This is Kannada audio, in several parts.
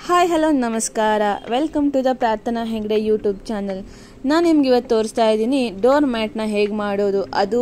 ಹಾಯ್ ಹಲೋ ನಮಸ್ಕಾರ, ವೆಲ್ಕಮ್ ಟು ದ ಪ್ರಾರ್ಥನಾ ಹೆಗ್ಡೆ ಯೂಟ್ಯೂಬ್ ಚಾನಲ್. ನಾನು ನಿಮ್ಗೆ ಇವತ್ತು ತೋರಿಸ್ತಾ ಇದ್ದೀನಿ ಡೋರ್ ಮ್ಯಾಟ್ನ ಹೇಗೆ ಮಾಡೋದು. ಅದು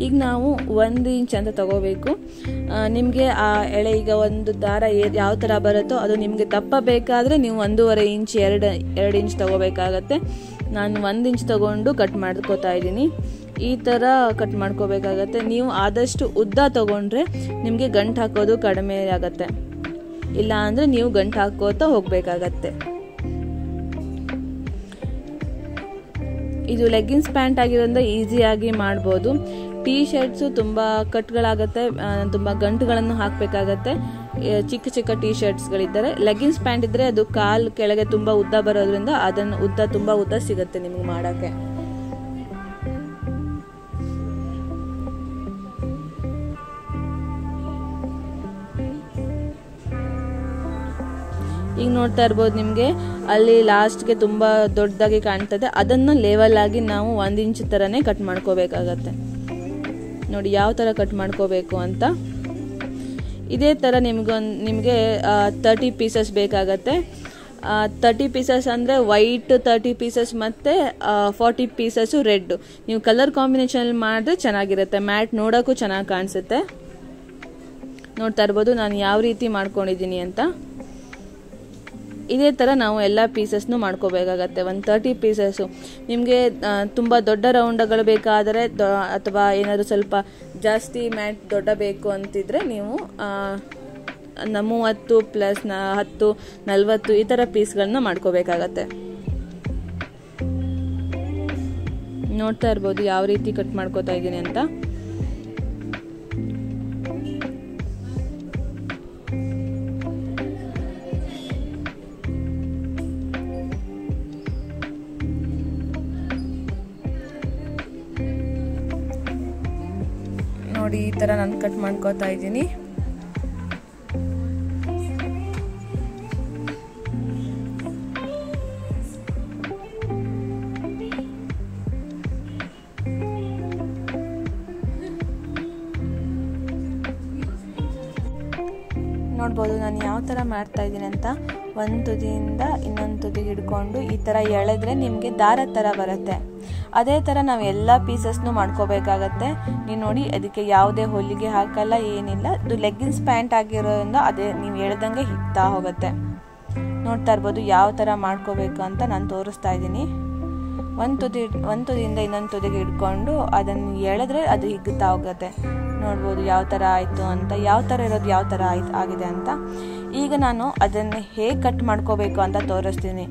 ಈಗ ನಾವು 1 ಇಂಚ್ ಅಂತ ತಗೋಬೇಕು. ನಿಮಗೆ ಆ ಎಳೆ ಈಗ ಒಂದು ದಾರ ಯಾವ ಥರ ಬರುತ್ತೋ ಅದು ನಿಮಗೆ ದಪ್ಪ ಬೇಕಾದರೆ ನೀವು 1.5 ಇಂಚ್ 2 ಇಂಚ್ ತಗೋಬೇಕಾಗತ್ತೆ. ನಾನು 1 ಇಂಚ್ ತಗೊಂಡು ಕಟ್ ಮಾಡ್ಕೋತಾ ಇದ್ದೀನಿ. ಈ ಥರ ಕಟ್ ಮಾಡ್ಕೋಬೇಕಾಗತ್ತೆ. ನೀವು ಆದಷ್ಟು ಉದ್ದ ತಗೊಂಡ್ರೆ ನಿಮಗೆ ಗಂಟು ಹಾಕೋದು ಕಡಿಮೆ ಆಗುತ್ತೆ, ಇಲ್ಲ ಅಂದರೆ ನೀವು ಗಂಟು ಹಾಕೋತಾ ಹೋಗಬೇಕಾಗತ್ತೆ. ಇದು ಲೆಗ್ಗಿನ್ಸ್ ಪ್ಯಾಂಟ್ ಆಗಿರೋದ್ರಿಂದ ಈಸಿಯಾಗಿ ಮಾಡ್ಬೋದು. ಟೀ ಶರ್ಟ್ಸು ತುಂಬ ಕಟ್ಗಳಾಗತ್ತೆ, ತುಂಬ ಗಂಟುಗಳನ್ನು ಹಾಕಬೇಕಾಗತ್ತೆ. ಚಿಕ್ಕ ಚಿಕ್ಕ ಟೀ ಶರ್ಟ್ಸ್ಗಳಿದ್ದರೆ, ಲೆಗ್ಗಿನ್ಸ್ ಪ್ಯಾಂಟ್ ಇದ್ದರೆ ಅದು ಕಾಲು ಕೆಳಗೆ ತುಂಬ ಉದ್ದ ಬರೋದ್ರಿಂದ ಅದನ್ನು ತುಂಬ ಉದ್ದ ಸಿಗುತ್ತೆ ನಿಮಗೆ ಮಾಡೋಕ್ಕೆ. ಈಗ ನೋಡ್ತಾ ಇರ್ಬೋದು, ನಿಮಗೆ ಅಲ್ಲಿ ಲಾಸ್ಟ್ಗೆ ತುಂಬ ದೊಡ್ಡದಾಗಿ ಕಾಣ್ತದೆ. ಅದನ್ನು ಲೆವೆಲ್ ಆಗಿ ನಾವು 1 ಇಂಚ್ ಥರನೇ ಕಟ್ ಮಾಡ್ಕೋಬೇಕಾಗತ್ತೆ. ನೋಡಿ ಯಾವ ಥರ ಕಟ್ ಮಾಡ್ಕೋಬೇಕು ಅಂತ. ಇದೇ ಥರ ನಿಮಗೆ 30 ಪೀಸಸ್ ಬೇಕಾಗತ್ತೆ. 30 ಪೀಸಸ್ ಅಂದರೆ ವೈಟ್ 30 ಪೀಸಸ್ ಮತ್ತು 40 ಪೀಸಸ್ಸು ರೆಡ್. ನೀವು ಕಲರ್ ಕಾಂಬಿನೇಷನಲ್ಲಿ ಮಾಡಿದ್ರೆ ಚೆನ್ನಾಗಿರುತ್ತೆ, ಮ್ಯಾಟ್ ನೋಡೋಕ್ಕೂ ಚೆನ್ನಾಗಿ ಕಾಣಿಸುತ್ತೆ. ನೋಡ್ತಾ ಇರ್ಬೋದು ನಾನು ಯಾವ ರೀತಿ ಮಾಡ್ಕೊಂಡಿದ್ದೀನಿ ಅಂತ. ಇದೇ ಥರ ನಾವು ಎಲ್ಲ ಪೀಸಸ್ನು ಮಾಡ್ಕೋಬೇಕಾಗತ್ತೆ. 30 ಪೀಸಸ್ಸು ನಿಮಗೆ ತುಂಬ ದೊಡ್ಡ ರೌಂಡ್ಗಳು ಬೇಕಾದರೆ ಅಥವಾ ಏನಾದರೂ ಸ್ವಲ್ಪ ಜಾಸ್ತಿ ಮ್ಯಾಟ್ ದೊಡ್ಡ ಬೇಕು ಅಂತಿದ್ರೆ ನೀವು 30 + 10 40 ಈ ಥರ ಪೀಸ್ಗಳನ್ನ ಮಾಡ್ಕೋಬೇಕಾಗತ್ತೆ. ನೋಡ್ತಾ ಇರ್ಬೋದು ಯಾವ ರೀತಿ ಕಟ್ ಮಾಡ್ಕೋತಾ ಇದ್ದೀನಿ ಅಂತ. ನೋಡಿ ಈ ಥರ ನಾನು ಕಟ್ ಮಾಡ್ಕೋತಾ ಇದ್ದೀನಿ. ನೋಡ್ಬೋದು ನಾನು ಯಾವ ಥರ ಮಾಡ್ತಾ ಇದ್ದೀನಿ ಅಂತ. ಒಂದು ತುದಿಯಿಂದ ಇನ್ನೊಂದು ತುದಿಗೆ ಹಿಡ್ಕೊಂಡು ಈ ಥರ ಎಳೆದ್ರೆ ನಿಮಗೆ ದಾರದ ಥರ ಬರುತ್ತೆ. ಅದೇ ಥರ ನಾವು ಎಲ್ಲ ಪೀಸಸ್ನು ಮಾಡ್ಕೋಬೇಕಾಗತ್ತೆ. ನೀವು ನೋಡಿ, ಅದಕ್ಕೆ ಯಾವುದೇ ಹೊಲಿಗೆ ಹಾಕಲ್ಲ, ಏನಿಲ್ಲ. ಇದು ಲೆಗ್ಗಿನ್ಸ್ ಪ್ಯಾಂಟ್ ಆಗಿರೋದ್ರಿಂದ ಅದೇ ನೀವು ಎಳೆದಂಗೆ ಹಿಗ್ತಾ ಹೋಗುತ್ತೆ. ನೋಡ್ತಾ ಇರ್ಬೋದು ಯಾವ ಥರ ಮಾಡ್ಕೋಬೇಕು ಅಂತ ನಾನು ತೋರಿಸ್ತಾ ಇದ್ದೀನಿ. ಒಂದು ತುದಿಯಿಂದ ಇನ್ನೊಂದು ತುದಿಗೆ ಹಿಡ್ಕೊಂಡು ಅದನ್ನು ಎಳೆದ್ರೆ ಅದು ಹಿಗ್ತಾ ಹೋಗುತ್ತೆ. ನೋಡ್ಬೋದು ಯಾವ ಥರ ಆಯಿತು ಅಂತ, ಯಾವ ಥರ ಇರೋದು ಯಾವ ಥರ ಆಗಿದೆ ಅಂತ. ಈಗ ನಾನು ಅದನ್ನು ಹೇಗೆ ಕಟ್ ಮಾಡ್ಕೋಬೇಕು ಅಂತ ತೋರಿಸ್ತೀನಿ.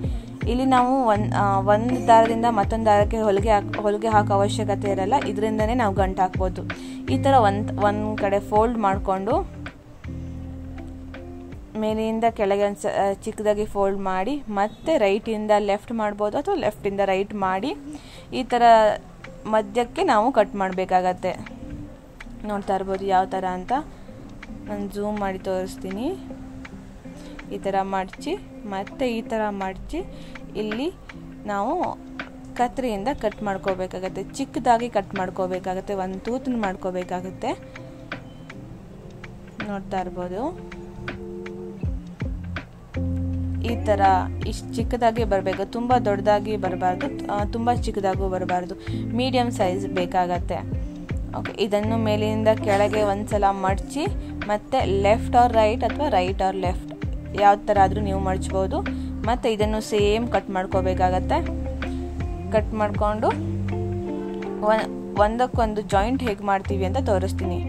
ಇಲ್ಲಿ ನಾವು ಒಂದು ದಾರದಿಂದ ಮತ್ತೊಂದು ದಾರಕ್ಕೆ ಹೊಲಿಗೆ ಹಾಕೋ ಅವಶ್ಯಕತೆ ಇರಲ್ಲ. ಇದರಿಂದನೇ ನಾವು ಗಂಟು ಹಾಕ್ಬೋದು. ಈ ಥರ ಒಂದು ಕಡೆ ಫೋಲ್ಡ್ ಮಾಡಿಕೊಂಡು ಮೇಲಿಂದ ಕೆಳಗೆ ಒಂದು ಚಿಕ್ಕದಾಗಿ ಫೋಲ್ಡ್ ಮಾಡಿ, ಮತ್ತೆ ರೈಟಿಂದ ಲೆಫ್ಟ್ ಮಾಡ್ಬೋದು ಅಥವಾ ಲೆಫ್ಟಿಂದ ರೈಟ್ ಮಾಡಿ ಈ ಥರ ಮಧ್ಯಕ್ಕೆ ನಾವು ಕಟ್ ಮಾಡಬೇಕಾಗತ್ತೆ. ನೋಡ್ತಾ ಇರ್ಬೋದು ಯಾವ ಥರ ಅಂತ. ನಾನು ಝೂಮ್ ಮಾಡಿ ತೋರಿಸ್ತೀನಿ. ಈ ಥರ ಮಡಚಿ ಮತ್ತೆ ಈ ಥರ ಮಡಚಿ ಇಲ್ಲಿ ನಾವು ಕತ್ರಿಯಿಂದ ಕಟ್ ಮಾಡ್ಕೋಬೇಕಾಗತ್ತೆ. ಚಿಕ್ಕದಾಗಿ ಕಟ್ ಮಾಡ್ಕೋಬೇಕಾಗತ್ತೆ, ಒಂದು ತೂತನ್ನು ಮಾಡ್ಕೋಬೇಕಾಗತ್ತೆ. ನೋಡ್ತಾ ಇರ್ಬೋದು ಈ ಥರ ಇಷ್ಟು ಚಿಕ್ಕದಾಗಿ ಬರಬೇಕು. ತುಂಬ ದೊಡ್ಡದಾಗಿ ಬರಬಾರ್ದು, ತುಂಬ ಚಿಕ್ಕದಾಗೂ ಬರಬಾರ್ದು. ಮೀಡಿಯಮ್ ಸೈಜ್ ಬೇಕಾಗತ್ತೆ. ಓಕೆ, ಇದನ್ನು ಮೇಲಿಂದ ಕೆಳಗೆ ಒಂದು ಸಲ ಮಡಚಿ ಮತ್ತು ಲೆಫ್ಟ್ ಆರ್ ರೈಟ್ ಅಥವಾ ರೈಟ್ ಆರ್ ಲೆಫ್ಟ್ ಯಾವ ಥರ ಆದರೂ ನೀವು ಮಡಚ್ಬೋದು. ಮತ್ತು ಇದನ್ನು ಸೇಮ್ ಕಟ್ ಮಾಡ್ಕೋಬೇಕಾಗತ್ತೆ. ಕಟ್ ಮಾಡಿಕೊಂಡು ಒಂದಕ್ಕೊಂದು ಜಾಯಿಂಟ್ ಹೇಗೆ ಮಾಡ್ತೀವಿ ಅಂತ ತೋರಿಸ್ತೀನಿ.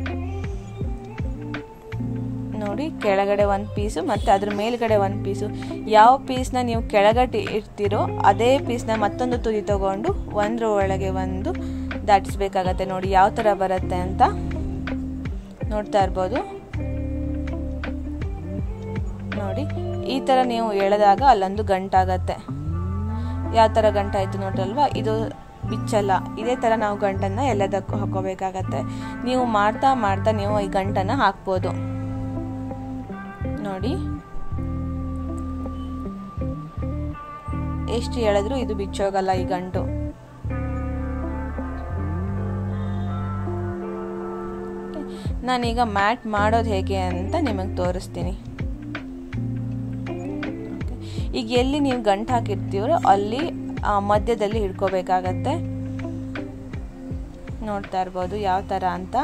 ನೋಡಿ, ಕೆಳಗಡೆ ಒಂದು ಪೀಸು ಮತ್ತು ಅದ್ರ ಮೇಲ್ಗಡೆ ಒಂದು ಪೀಸು. ಯಾವ ಪೀಸ್ನ ನೀವು ಕೆಳಗಡೆ ಇಡ್ತೀರೋ ಅದೇ ಪೀಸ್ನ ಮತ್ತೊಂದು ತುದಿ ತಗೊಂಡು ಒಂದ್ರ ಒಳಗೆ ಒಂದು ದಾಟಿಸ್ಬೇಕಾಗತ್ತೆ. ನೋಡಿ ಯಾವ ಥರ ಬರುತ್ತೆ ಅಂತ ನೋಡ್ತಾ ಇರ್ಬೋದು. ನೋಡಿ ಈ ಥರ ನೀವು ಎಳೆದಾಗ ಅಲ್ಲೊಂದು ಗಂಟಾಗತ್ತೆ. ಯಾವ ಥರ ಗಂಟಾಯಿತು ನೋಡ್ರಲ್ವಾ, ಇದು ಬಿಚ್ಚಲ್ಲ. ಇದೇ ಥರ ನಾವು ಗಂಟನ್ನು ಎಲ್ಲದಕ್ಕೂ ಹಾಕೋಬೇಕಾಗತ್ತೆ. ನೀವು ಮಾಡ್ತಾ ಮಾಡ್ತಾ ನೀವು ಈ ಗಂಟನ್ನು ಹಾಕ್ಬೋದು. ನೋಡಿ ಎಷ್ಟು ಎಳೆದ್ರೂ ಇದು ಬಿಚ್ಚೋಗಲ್ಲ ಈ ಗಂಟು. ನಾನೀಗ ಮ್ಯಾಟ್ ಮಾಡೋದು ಹೇಗೆ ಅಂತ ನಿಮಗೆ ತೋರಿಸ್ತೀನಿ. ಈಗ ಎಲ್ಲಿ ನೀವು ಗಂಟು ಹಾಕಿರ್ತೀರೋ ಅಲ್ಲಿ ಮಧ್ಯದಲ್ಲಿ ಹಿಡ್ಕೋಬೇಕಾಗತ್ತೆ. ನೋಡ್ತಾ ಇರ್ಬೋದು ಯಾವ ಥರ ಅಂತ.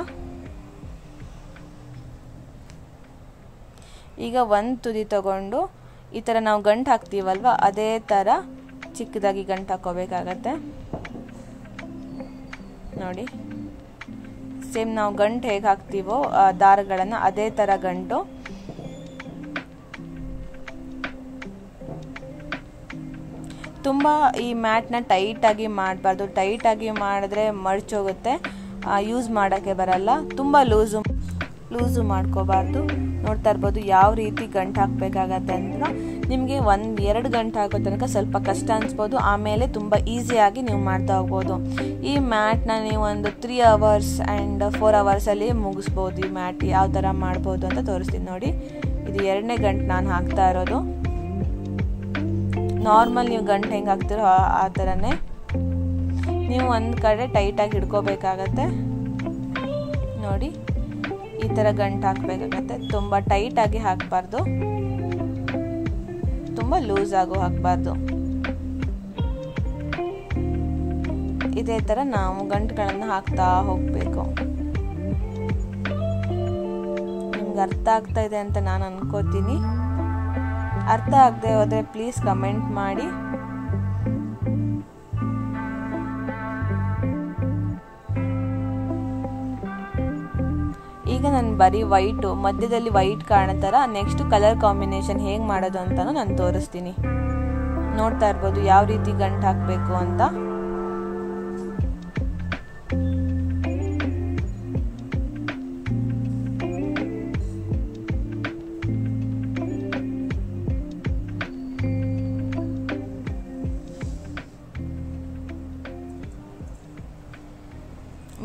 ಈಗ ಒಂದು ತುದಿ ತಗೊಂಡು ಈ ಥರ ನಾವು ಗಂಟು ಹಾಕ್ತೀವಲ್ವ ಅದೇ ಥರ ಚಿಕ್ಕದಾಗಿ ಗಂಟು ಹಾಕೋಬೇಕಾಗತ್ತೆ. ನೋಡಿ ಸೇಮ್ ನಾವು ಗಂಟು ಹೇಗೆ ಹಾಕ್ತೀವೋ ದಾರಗಳನ್ನು ಅದೇ ಥರ ಗಂಟು. ತುಂಬ ಈ ಮ್ಯಾಟ್ನ ಟೈಟಾಗಿ ಮಾಡಬಾರ್ದು. ಟೈಟಾಗಿ ಮಾಡಿದ್ರೆ ಮಡ್ಚೋಗುತ್ತೆ, ಯೂಸ್ ಮಾಡೋಕ್ಕೆ ಬರಲ್ಲ. ತುಂಬ ಲೂಸು ಮಾಡ್ಕೋಬಾರ್ದು. ನೋಡ್ತಾ ಇರ್ಬೋದು ಯಾವ ರೀತಿ ಗಂಟು ಹಾಕಬೇಕಾಗತ್ತೆ ಅಂತ. ನಿಮಗೆ 1-2 ಗಂಟು ಹಾಕೋ ತನಕ ಸ್ವಲ್ಪ ಕಷ್ಟ ಅನಿಸ್ಬೋದು, ಆಮೇಲೆ ತುಂಬ ಈಸಿಯಾಗಿ ನೀವು ಮಾಡ್ತಾ ಹೋಗ್ಬೋದು. ಈ ಮ್ಯಾಟ್ನ ನೀವು ಒಂದು 3 hours ಆ್ಯಂಡ್ 4 hours ಮುಗಿಸ್ಬೋದು. ಈ ಮ್ಯಾಟ್ ಯಾವ ಥರ ಮಾಡ್ಬೋದು ಅಂತ ತೋರಿಸ್ತೀನಿ ನೋಡಿ. ಇದು 2ನೇ ಗಂಟು ನಾನು ಹಾಕ್ತಾ ಇರೋದು. ನಾರ್ಮಲ್ ನೀವು ಗಂಟು ಹೆಂಗೆ ಹಾಕ್ತಿರೋ ಆ ಥರನೇ ನೀವು ಒಂದು ಕಡೆ ಟೈಟಾಗಿ ಹಿಡ್ಕೋಬೇಕಾಗತ್ತೆ. ನೋಡಿ ಈ ಥರ ಗಂಟು ಹಾಕಬೇಕಾಗತ್ತೆ. ತುಂಬ ಟೈಟಾಗಿ ಹಾಕಬಾರ್ದು, ತುಂಬ ಲೂಸ್ ಆಗೋ ಹಾಕಬಾರ್ದು. ಇದೇ ಥರ ನಾವು ಗಂಟುಗಳನ್ನು ಹಾಕ್ತಾ ಹೋಗಬೇಕು. ನಿಮ್ಗೆ ಅರ್ಥ ಆಗ್ತಾ ಇದೆ ಅಂತ ನಾನು ಅನ್ಕೋತೀನಿ. ಅರ್ಥ ಆಗದೆ ಹೋದರೆ ಪ್ಲೀಸ್ ಕಮೆಂಟ್ ಮಾಡಿ. ಈಗ ನಾನು ಬರೀ ವೈಟು ಮಧ್ಯದಲ್ಲಿ ವೈಟ್ ಕಾಣೋ ಥರ ನೆಕ್ಸ್ಟ್ ಕಲರ್ ಕಾಂಬಿನೇಷನ್ ಹೇಗೆ ಮಾಡೋದು ಅಂತಲೂ ನಾನು ತೋರಿಸ್ತೀನಿ. ನೋಡ್ತಾ ಇರ್ಬೋದು ಯಾವ ರೀತಿ ಗಂಟು ಹಾಕಬೇಕು ಅಂತ.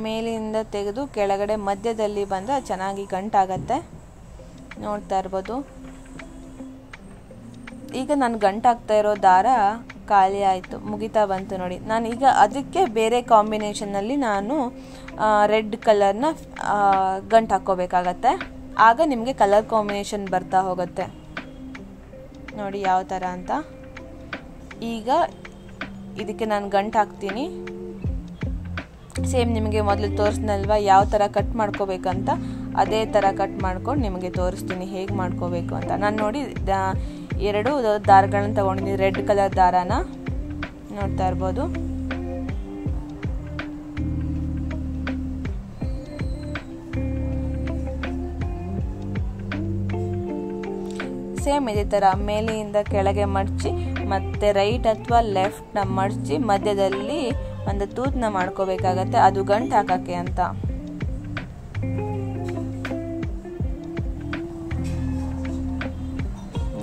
ಮೇಲಿಂದ ತೆಗೆದು ಕೆಳಗಡೆ ಮಧ್ಯದಲ್ಲಿ ಬಂದರೆ ಚೆನ್ನಾಗಿ ಗಂಟಾಗತ್ತೆ. ನೋಡ್ತಾ ಇರ್ಬೋದು. ಈಗ ನಾನು ಗಂಟು ಹಾಕ್ತಾ ಇರೋ ದಾರ ಖಾಲಿ ಆಯಿತು, ಮುಗಿತಾ ಬಂತು ನೋಡಿ. ನಾನು ಈಗ ಅದಕ್ಕೆ ಬೇರೆ ಕಾಂಬಿನೇಷನ್ನಲ್ಲಿ ನಾನು ರೆಡ್ ಕಲರ್ನ ಗಂಟು ಹಾಕ್ಕೋಬೇಕಾಗತ್ತೆ. ಆಗ ನಿಮಗೆ ಕಲರ್ ಕಾಂಬಿನೇಷನ್ ಬರ್ತಾ ಹೋಗುತ್ತೆ. ನೋಡಿ ಯಾವ ಥರ ಅಂತ. ಈಗ ಇದಕ್ಕೆ ನಾನು ಗಂಟು ಹಾಕ್ತೀನಿ. ಸೇಮ್ ನಿಮಗೆ ಮೊದಲು ತೋರಿಸ್ನಲ್ವ ಯಾವ ಥರ ಕಟ್ ಮಾಡ್ಕೋಬೇಕಂತ, ಅದೇ ಥರ ಕಟ್ ಮಾಡ್ಕೊಂಡು ನಿಮಗೆ ತೋರಿಸ್ತೀನಿ ಹೇಗೆ ಮಾಡ್ಕೋಬೇಕು ಅಂತ. ನಾನು ನೋಡಿ 2 ದಾರಗಳನ್ನ ತೊಗೊಂಡಿದ್ದೀನಿ, ರೆಡ್ ಕಲರ್ ದಾರಾನ ನೋಡ್ತಾ ಇರ್ಬೋದು. ಸೇಮ್ ಇದೇ ಥರ ಮೇಲೆಯಿಂದ ಕೆಳಗೆ ಮಡಚಿ ಮತ್ತು ರೈಟ್ ಅಥವಾ ಲೆಫ್ಟ್ನ ಮಡಚಿ ಮಧ್ಯದಲ್ಲಿ ಒಂದು ತೂತನ್ನ ಮಾಡ್ಕೋಬೇಕಾಗತ್ತೆ, ಅದು ಗಂಟು ಹಾಕೋಕ್ಕೆ ಅಂತ.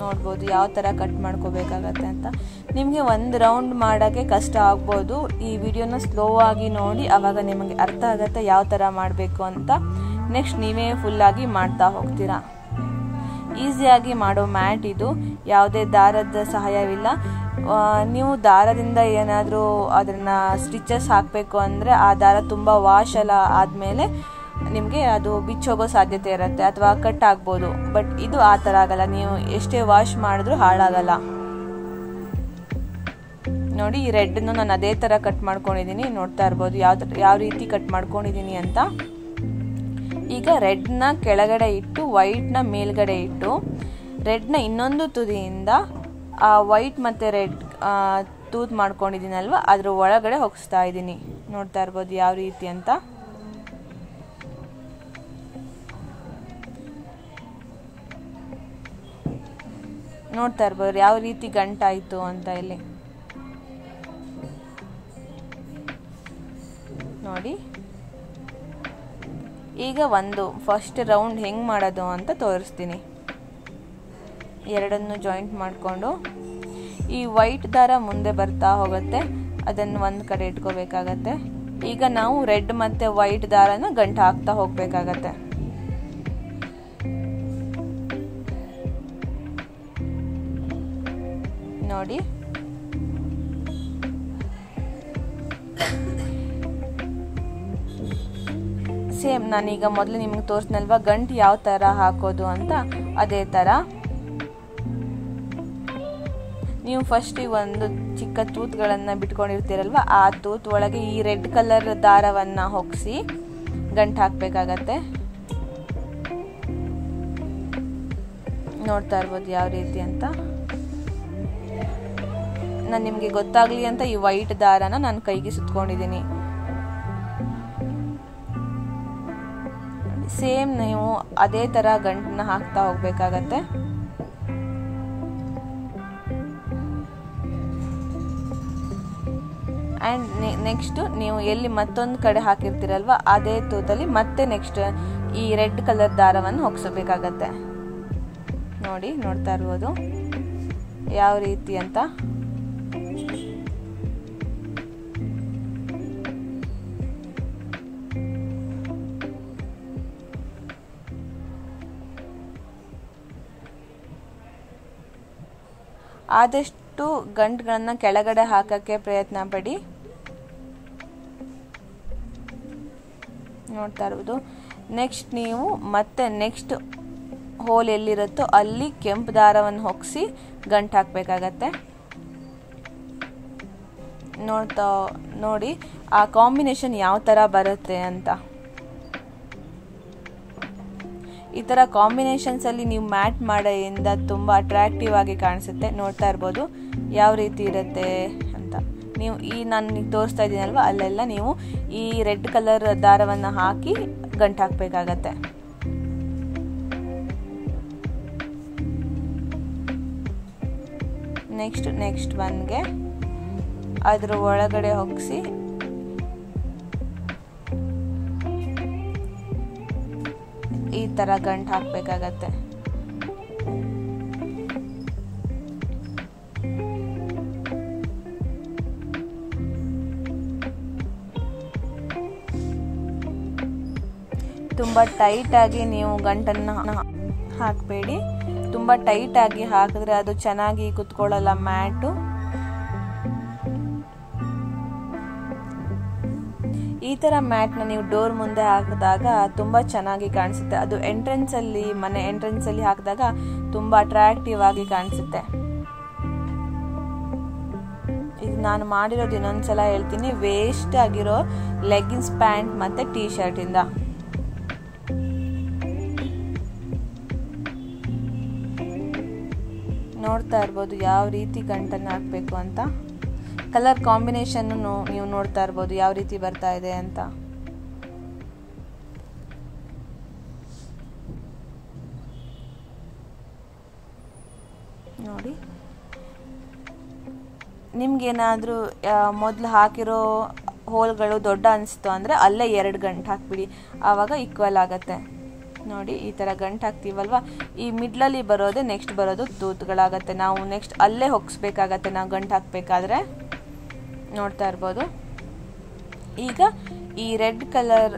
ನೋಡ್ಬೋದು ಯಾವ ಥರ ಕಟ್ ಮಾಡ್ಕೋಬೇಕಾಗತ್ತೆ ಅಂತ. ನಿಮಗೆ ಒಂದು ರೌಂಡ್ ಮಾಡೋಕ್ಕೆ ಕಷ್ಟ ಆಗ್ಬೋದು, ಈ ವಿಡಿಯೋನ ಸ್ಲೋ ಆಗಿ ನೋಡಿ, ಆವಾಗ ನಿಮಗೆ ಅರ್ಥ ಆಗುತ್ತೆ ಯಾವ ಥರ ಮಾಡಬೇಕು ಅಂತ. ನೆಕ್ಸ್ಟ್ ನೀವೇ ಫುಲ್ಲಾಗಿ ಮಾಡ್ತಾ ಹೋಗ್ತೀರಾ. ಈಸಿಯಾಗಿ ಮಾಡೋ ಮ್ಯಾಟ್ ಇದು, ಯಾವುದೇ ದಾರದ ಸಹಾಯವಿಲ್ಲ. ನೀವು ದಾರದಿಂದ ಏನಾದರೂ ಅದನ್ನು ಸ್ಟಿಚಸ್ ಹಾಕಬೇಕು ಅಂದರೆ ಆ ದಾರ ತುಂಬ ವಾಶ್ ಎಲ್ಲ ಆದಮೇಲೆ ನಿಮಗೆ ಅದು ಬಿಚ್ಚೋಗೋ ಸಾಧ್ಯತೆ ಇರುತ್ತೆ ಅಥವಾ ಕಟ್ ಆಗ್ಬೋದು. ಬಟ್ ಇದು ಆ ಥರ ಆಗಲ್ಲ, ನೀವು ಎಷ್ಟೇ ವಾಶ್ ಮಾಡಿದ್ರೂ ಹಾಳಾಗಲ್ಲ. ನೋಡಿ ಈ ರೆಡ್ನು ನಾನು ಅದೇ ಥರ ಕಟ್ ಮಾಡ್ಕೊಂಡಿದ್ದೀನಿ, ನೋಡ್ತಾ ಇರ್ಬೋದು ಯಾವ ರೀತಿ ಕಟ್ ಮಾಡ್ಕೊಂಡಿದ್ದೀನಿ ಅಂತ. ಈಗ ರೆಡ್ನ ಕೆಳಗಡೆ ಇಟ್ಟು ವೈಟ್ನ ಮೇಲ್ಗಡೆ ಇಟ್ಟು ರೆಡ್ನ ಇನ್ನೊಂದು ತುದಿಯಿಂದ ಆ ವೈಟ್ ಮತ್ತು ರೆಡ್ ತೂತ್ ಮಾಡ್ಕೊಂಡಿದ್ದೀನಲ್ವ ಅದ್ರ ಒಳಗಡೆ ಹೋಗಿಸ್ತಾ ಇದ್ದೀನಿ. ನೋಡ್ತಾ ಇರ್ಬೋದು ಯಾವ ರೀತಿ ಅಂತ. ನೋಡ್ತಾ ಇರ್ಬೋದು ಯಾವ ರೀತಿ ಗಂಟಾಯಿತು ಅಂತ ಇಲ್ಲಿ ನೋಡಿ. ಈಗ ಫಸ್ಟ್ ರೌಂಡ್ ಹೆಂಗೆ ಮಾಡೋದು ಅಂತ ತೋರಿಸ್ತೀನಿ. ಎರಡನ್ನು ಜಾಯಿಂಟ್ ಮಾಡಿಕೊಂಡು ಈ ವೈಟ್ ದಾರ ಮುಂದೆ ಬರ್ತಾ ಹೋಗುತ್ತೆ, ಅದನ್ನು ಒಂದು ಕಡೆ ಇಟ್ಕೋಬೇಕಾಗತ್ತೆ. ಈಗ ನಾವು ರೆಡ್ ಮತ್ತು ವೈಟ್ ದಾರನ ಗಂಟು ಹಾಕ್ತಾ ಹೋಗಬೇಕಾಗತ್ತೆ. ನೋಡಿ ಸೇಮ್ ನಾನೀಗ ಮೊದಲು ನಿಮ್ಗೆ ತೋರಿಸ್ನಲ್ವ ಗಂಟು ಯಾವ ಥರ ಹಾಕೋದು ಅಂತ, ಅದೇ ಥರ ನೀವು ಫಸ್ಟಿಗೆ ಒಂದು ಚಿಕ್ಕ ತೂತ್ಗಳನ್ನು ಬಿಟ್ಕೊಂಡಿರ್ತೀರಲ್ವ ಆ ತೂತ್ ಒಳಗೆ ಈ ರೆಡ್ ಕಲರ್ ದಾರವನ್ನು ಹೊಗಿಸಿ ಗಂಟು ಹಾಕಬೇಕಾಗತ್ತೆ. ನೋಡ್ತಾ ಇರ್ಬೋದು ಯಾವ ರೀತಿ ಅಂತ. ನಾನು ನಿಮಗೆ ಗೊತ್ತಾಗಲಿ ಅಂತ ಈ ವೈಟ್ ದಾರನ ನಾನು ಕೈಗೆ ಸುತ್ಕೊಂಡಿದ್ದೀನಿ. ಸೇಮ್ ನೀವು ಅದೇ ಥರ ಗಂಟನ್ನ ಹಾಕ್ತಾ ಹೋಗಬೇಕಾಗತ್ತೆ. ಆ್ಯಂಡ್ ನೆಕ್ಸ್ಟ್ ನೀವು ಎಲ್ಲಿ ಮತ್ತೊಂದು ಕಡೆ ಹಾಕಿರ್ತೀರಲ್ವ ಅದೇ ತೂತಲ್ಲಿ ಮತ್ತೆ ನೆಕ್ಸ್ಟ್ ಈ ರೆಡ್ ಕಲರ್ ದಾರವನ್ನು ಹೊಗಿಸಬೇಕಾಗತ್ತೆ. ನೋಡಿ ನೋಡ್ತಾ ಇರ್ಬೋದು ಯಾವ ರೀತಿ ಅಂತ. ಆದಷ್ಟು ಗಂಟುಗಳನ್ನು ಕೆಳಗಡೆ ಹಾಕಕ್ಕೆ ಪ್ರಯತ್ನ ಪಡಿ. ನೋಡ್ತಾ ಇರ್ಬೋದು. ನೆಕ್ಸ್ಟ್ ನೀವು ಮತ್ತೆ ನೆಕ್ಸ್ಟ್ ಹೋಲ್ ಎಲ್ಲಿರುತ್ತೋ ಅಲ್ಲಿ ಕೆಂಪು ದಾರವನ್ನು ಹೊಗಿಸಿ ಗಂಟು ಹಾಕಬೇಕಾಗತ್ತೆ. ನೋಡಿ ಆ ಕಾಂಬಿನೇಷನ್ ಯಾವ ಥರ ಬರುತ್ತೆ ಅಂತ. ಈ ಥರ ಕಾಂಬಿನೇಷನ್ಸಲ್ಲಿ ನೀವು ಮ್ಯಾಟ್ ಮಾಡೋದ್ರಿಂದ ತುಂಬ ಅಟ್ರಾಕ್ಟಿವ್ ಆಗಿ ಕಾಣಿಸುತ್ತೆ. ನೋಡ್ತಾ ಇರ್ಬೋದು ಯಾವ ರೀತಿ ಇರುತ್ತೆ ಅಂತ. ನೀವು ನಾನು ತೋರಿಸ್ತಾ ಇದ್ದೀನಲ್ವ ಅಲ್ಲೆಲ್ಲ ನೀವು ಈ ರೆಡ್ ಕಲರ್ ದಾರವನ್ನು ಹಾಕಿ ಗಂಟು ಹಾಕಬೇಕಾಗತ್ತೆ. ನೆಕ್ಸ್ಟ್ ಒನ್ಗೆ ಅದ್ರ ಒಳಗಡೆ ಹೊಗಿಸಿ ಈ ಥರ ಗಂಟು ಹಾಕಬೇಕಾಗತ್ತೆ. ತುಂಬ ಟೈಟಾಗಿ ನೀವು ಗಂಟನ್ನು ಹಾಕಬೇಡಿ. ತುಂಬ ಟೈಟಾಗಿ ಹಾಕಿದ್ರೆ ಅದು ಚೆನ್ನಾಗಿ ಕುತ್ಕೊಳ್ಳಲ್ಲ ಮ್ಯಾಟು. ಈ ಥರ ಮ್ಯಾಟ್ನ ನೀವು ಡೋರ್ ಮುಂದೆ ಹಾಕಿದಾಗ ತುಂಬ ಚೆನ್ನಾಗಿ ಕಾಣಿಸುತ್ತೆ. ಅದು ಮನೆ ಎಂಟ್ರೆನ್ಸಲ್ಲಿ ಹಾಕಿದಾಗ ತುಂಬ ಅಟ್ರಾಕ್ಟಿವ್ ಆಗಿ ಕಾಣಿಸುತ್ತೆ. ನಾನು ಮಾಡಿರೋದು ಇನ್ನೊಂದ್ಸಲ ಹೇಳ್ತೀನಿ, ವೇಸ್ಟ್ ಆಗಿರೋ ಲೆಗ್ಗಿನ್ಸ್ ಪ್ಯಾಂಟ್ ಮತ್ತು ಟೀ ಶರ್ಟಿಂದ. ನೋಡ್ತಾ ಇರ್ಬೋದು ಯಾವ ರೀತಿ ಗಂಟನ್ನು ಹಾಕಬೇಕು ಅಂತ. ಕಲರ್ ಕಾಂಬಿನೇಷನ್ನು ನೀವು ನೋಡ್ತಾ ಇರ್ಬೋದು ಯಾವ ರೀತಿ ಬರ್ತಾ ಇದೆ ಅಂತ. ನೋಡಿ, ನಿಮ್ಗೇನಾದರೂ ಮೊದಲು ಹಾಕಿರೋ ಹೋಲ್ಗಳು ದೊಡ್ಡ ಅನಿಸ್ತು ಅಂದರೆ ಅಲ್ಲೇ 2 ಗಂಟು ಹಾಕ್ಬಿಡಿ, ಆವಾಗ ಈಕ್ವಲ್ ಆಗುತ್ತೆ. ನೋಡಿ ಈ ಥರ ಗಂಟು ಹಾಕ್ತೀವಲ್ವ, ಈ ಮಿಡ್ಲಲ್ಲಿ ಬರೋದೇ ನೆಕ್ಸ್ಟ್ ಬರೋದು ತೂತುಗಳಾಗತ್ತೆ. ನಾವು ನೆಕ್ಸ್ಟ್ ಅಲ್ಲೇ ಹೊಗ್ಸ್ಬೇಕಾಗತ್ತೆ ನಾವು ಗಂಟು ಹಾಕಬೇಕಾದ್ರೆ. ನೋಡ್ತಾ ಇರ್ಬೋದು. ಈಗ ಈ ರೆಡ್ ಕಲರ್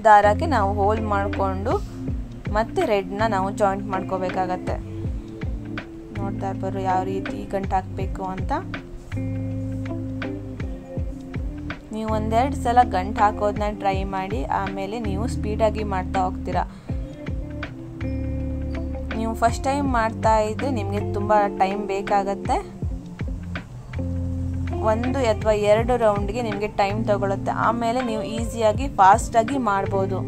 ದಾರಕ್ಕೆ ನಾವು ಹೋಲ್ ಮಾಡಿಕೊಂಡು ಮತ್ತೆ ರೆಡ್ನ ನಾವು ಜಾಯಿಂಟ್ ಮಾಡ್ಕೋಬೇಕಾಗತ್ತೆ. ನೋಡ್ತಾ ಇರ್ಬೋದು ಯಾವ ರೀತಿ ಗಂಟು ಹಾಕಬೇಕು ಅಂತ. ನೀವು 1-2 ಸಲ ಗಂಟು ಹಾಕೋದನ್ನ ಟ್ರೈ ಮಾಡಿ, ಆಮೇಲೆ ನೀವು ಸ್ಪೀಡಾಗಿ ಮಾಡ್ತಾ ಹೋಗ್ತೀರಾ. ನೀವು ಫಸ್ಟ್ ಟೈಮ್ ಮಾಡ್ತಾ ಇದ್ದರೆ ನಿಮಗೆ ತುಂಬ ಟೈಮ್ ಬೇಕಾಗತ್ತೆ. 1 ಅಥವಾ 2 ರೌಂಡ್ಗೆ ನಿಮಗೆ ಟೈಮ್ ತಗೊಳುತ್ತೆ. ಆಮೇಲೆ ನೀವು ಈಸಿಯಾಗಿ ಫಾಸ್ಟಾಗಿ ಮಾಡ್ಬೋದು.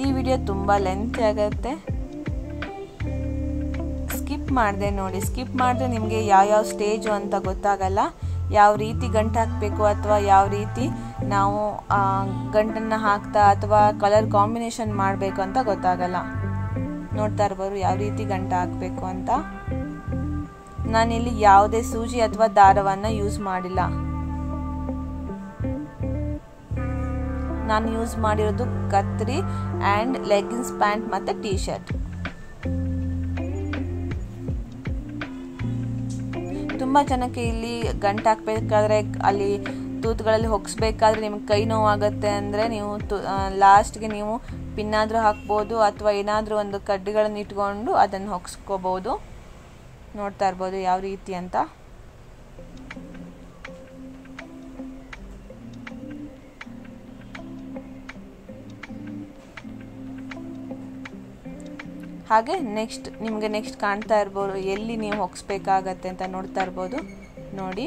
ಈ ವಿಡಿಯೋ ತುಂಬ ಲೆಂತ್ ಆಗುತ್ತೆ, ಸ್ಕಿಪ್ ಮಾಡಿದೆ ನೋಡಿ. ಸ್ಕಿಪ್ ಮಾಡಿದ್ರೆ ನಿಮಗೆ ಯಾವ್ಯಾವ ಸ್ಟೇಜು ಅಂತ ಗೊತ್ತಾಗಲ್ಲ, ಯಾವ ರೀತಿ ಗಂಟು ಹಾಕಬೇಕು ಅಥವಾ ಯಾವ ರೀತಿ ನಾವು ಗಂಟನ್ನು ಹಾಕ್ತಾ ಅಥವಾ ಕಲರ್ ಕಾಂಬಿನೇಷನ್ ಮಾಡಬೇಕು ಅಂತ ಗೊತ್ತಾಗಲ್ಲ. ನೋಡ್ತಾ ಇರ್ಬೋದು ಯಾವ ರೀತಿ ಗಂಟು ಹಾಕಬೇಕು ಅಂತ. ನಾನಿಲ್ಲಿ ಯಾವುದೇ ಸೂಜಿ ಅಥವಾ ದಾರವನ್ನು ಯೂಸ್ ಮಾಡಿಲ್ಲ. ನಾನು ಯೂಸ್ ಮಾಡಿರೋದು ಕತ್ರಿ ಆ್ಯಂಡ್ ಲೆಗ್ಗಿನ್ಸ್ ಪ್ಯಾಂಟ್ ಮತ್ತು ಟೀ ಶರ್ಟ್. ತುಂಬ ಜನಕ್ಕೆ ಇಲ್ಲಿ ಗಂಟು ಹಾಕಬೇಕಾದ್ರೆ ಅಲ್ಲಿ ತೂತುಗಳಲ್ಲಿ ಹೊಗ್ಸ್ಬೇಕಾದ್ರೆ ನಿಮ್ಗೆ ಕೈ ನೋವಾಗುತ್ತೆ ಅಂದರೆ ನೀವು ಲಾಸ್ಟ್ಗೆ ನೀವು ಪಿನ್ನಾದರೂ ಹಾಕ್ಬೋದು ಅಥವಾ ಏನಾದರೂ ಒಂದು ಕಡ್ಡಿಗಳನ್ನು ಇಟ್ಕೊಂಡು ಅದನ್ನು ಹೊಗ್ಸ್ಕೋಬೋದು. ನೋಡ್ತಾ ಇರ್ಬೋದು ಯಾವ ರೀತಿ ಅಂತ. ಹಾಗೆ ನಿಮಗೆ ನೆಕ್ಸ್ಟ್ ಕಾಣ್ತಾ ಇರ್ಬೋದು ಎಲ್ಲಿ ನೀವು ಹೊಗ್ಸ್ಬೇಕಾಗತ್ತೆ ಅಂತ ನೋಡ್ತಾ ಇರ್ಬೋದು. ನೋಡಿ